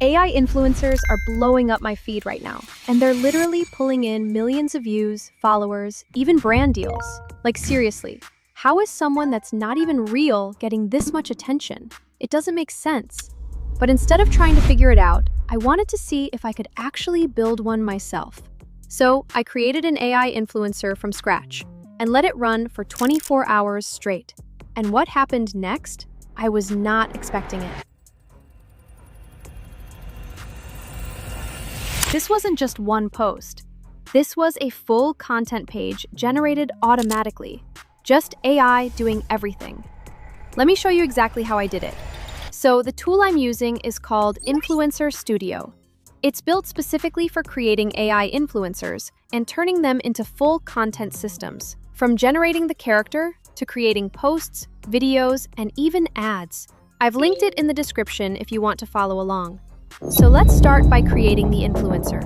AI influencers are blowing up my feed right now, and they're literally pulling in millions of views, followers, even brand deals. Like seriously, how is someone that's not even real getting this much attention? It doesn't make sense. But instead of trying to figure it out, I wanted to see if I could actually build one myself. So I created an AI influencer from scratch and let it run for 24 hours straight. And what happened next? I was not expecting it. This wasn't just one post. This was a full content page generated automatically. Just AI doing everything. Let me show you exactly how I did it. So the tool I'm using is called Influencer Studio. It's built specifically for creating AI influencers and turning them into full content systems, from generating the character to creating posts, videos, and even ads. I've linked it in the description if you want to follow along. So let's start by creating the influencer.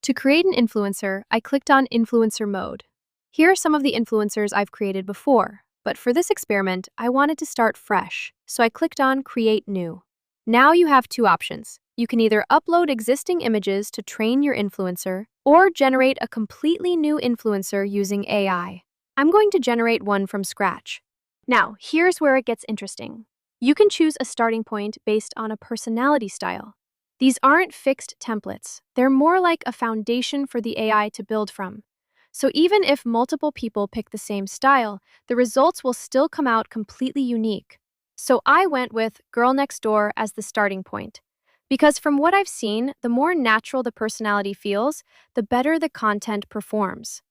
To create an influencer, I clicked on Influencer Mode. Here are some of the influencers I've created before, but for this experiment, I wanted to start fresh, so I clicked on Create New. Now you have two options. You can either upload existing images to train your influencer, or generate a completely new influencer using AI. I'm going to generate one from scratch. Now, here's where it gets interesting. You can choose a starting point based on a personality style. These aren't fixed templates. They're more like a foundation for the AI to build from. So even if multiple people pick the same style, the results will still come out completely unique. So I went with Girl Next Door as the starting point. Because from what I've seen, the more natural the personality feels, the better the content performs.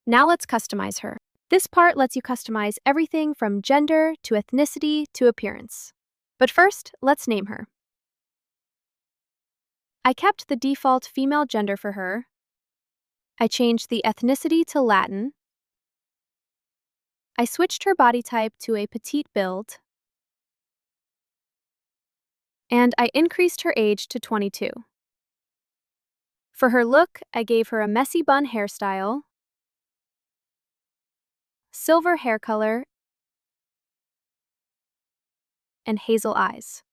Now let's customize her. This part lets you customize everything from gender to ethnicity to appearance. But first, let's name her. I kept the default female gender for her. I changed the ethnicity to Latin. I switched her body type to a petite build. And I increased her age to 22. For her look, I gave her a messy bun hairstyle, silver hair color, and hazel eyes.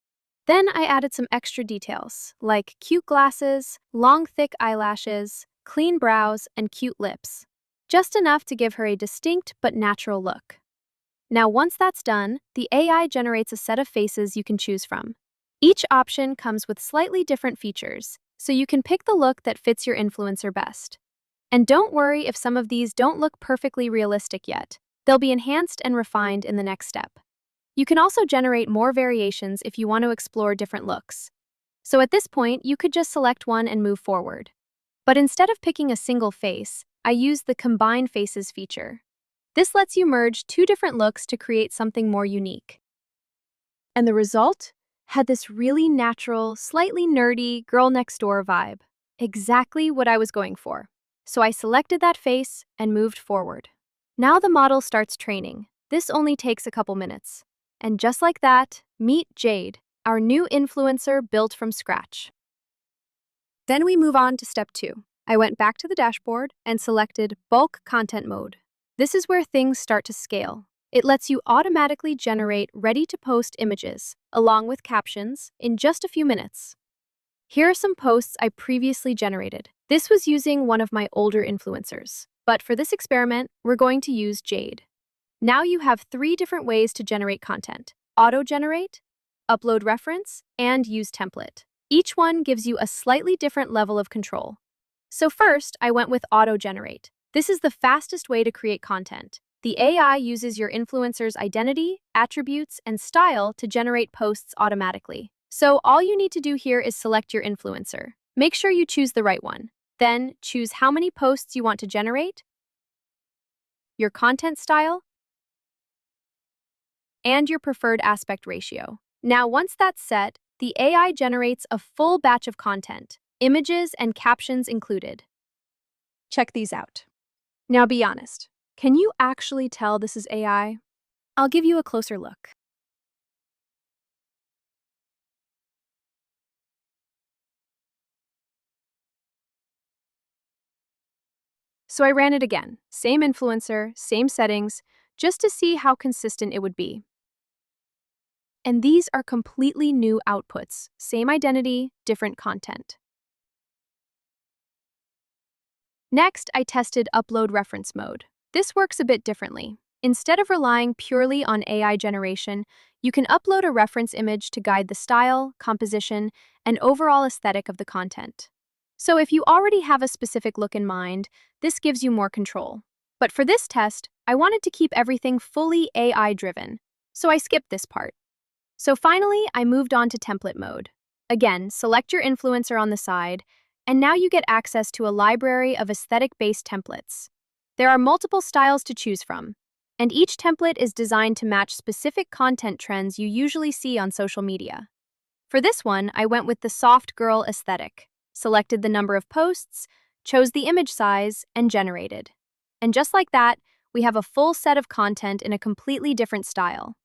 Then I added some extra details, like cute glasses, long thick eyelashes, clean brows, and cute lips. Just enough to give her a distinct but natural look. Now once that's done, the AI generates a set of faces you can choose from. Each option comes with slightly different features, so you can pick the look that fits your influencer best. And don't worry if some of these don't look perfectly realistic yet. They'll be enhanced and refined in the next step. You can also generate more variations if you want to explore different looks. So at this point, you could just select one and move forward. But instead of picking a single face, I used the Combine Faces feature. This lets you merge two different looks to create something more unique. And the result had this really natural, slightly nerdy girl next door vibe. Exactly what I was going for. So I selected that face and moved forward. Now the model starts training. This only takes a couple minutes. And just like that, meet Jade, our new influencer built from scratch. Then we move on to step 2. I went back to the dashboard and selected Bulk Content Mode. This is where things start to scale. It lets you automatically generate ready-to-post images, along with captions, in just a few minutes. Here are some posts I previously generated. This was using one of my older influencers. But for this experiment, we're going to use Jade. Now you have 3 different ways to generate content: auto-generate, upload reference, and use template. Each one gives you a slightly different level of control. So first, I went with auto-generate. This is the fastest way to create content. The AI uses your influencer's identity, attributes, and style to generate posts automatically. So all you need to do here is select your influencer. Make sure you choose the right one. Then choose how many posts you want to generate, your content style, and your preferred aspect ratio. Now, once that's set, the AI generates a full batch of content, images and captions included. Check these out. Now be honest, can you actually tell this is AI? I'll give you a closer look. So I ran it again, same influencer, same settings, just to see how consistent it would be. And these are completely new outputs. Same identity, different content. Next, I tested upload reference mode. This works a bit differently. Instead of relying purely on AI generation, you can upload a reference image to guide the style, composition, and overall aesthetic of the content. So if you already have a specific look in mind, this gives you more control. But for this test, I wanted to keep everything fully AI-driven, so I skipped this part. So finally, I moved on to template mode. Again, select your influencer on the side, and now you get access to a library of aesthetic-based templates. There are multiple styles to choose from, and each template is designed to match specific content trends you usually see on social media. For this one, I went with the soft girl aesthetic, selected the number of posts, chose the image size, and generated. And just like that, we have a full set of content in a completely different style.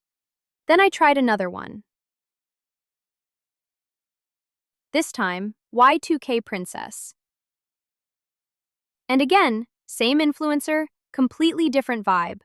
Then I tried another one. This time, Y2K Princess. And again, same influencer, completely different vibe.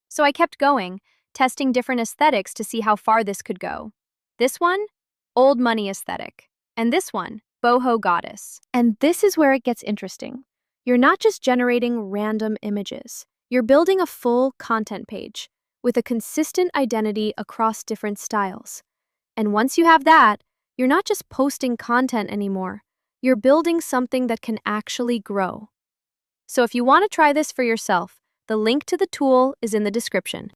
So I kept going, testing different aesthetics to see how far this could go. This one, old money aesthetic. And this one, boho goddess. And this is where it gets interesting. You're not just generating random images. You're building a full content page with a consistent identity across different styles. And once you have that, you're not just posting content anymore. You're building something that can actually grow. So if you want to try this for yourself, the link to the tool is in the description.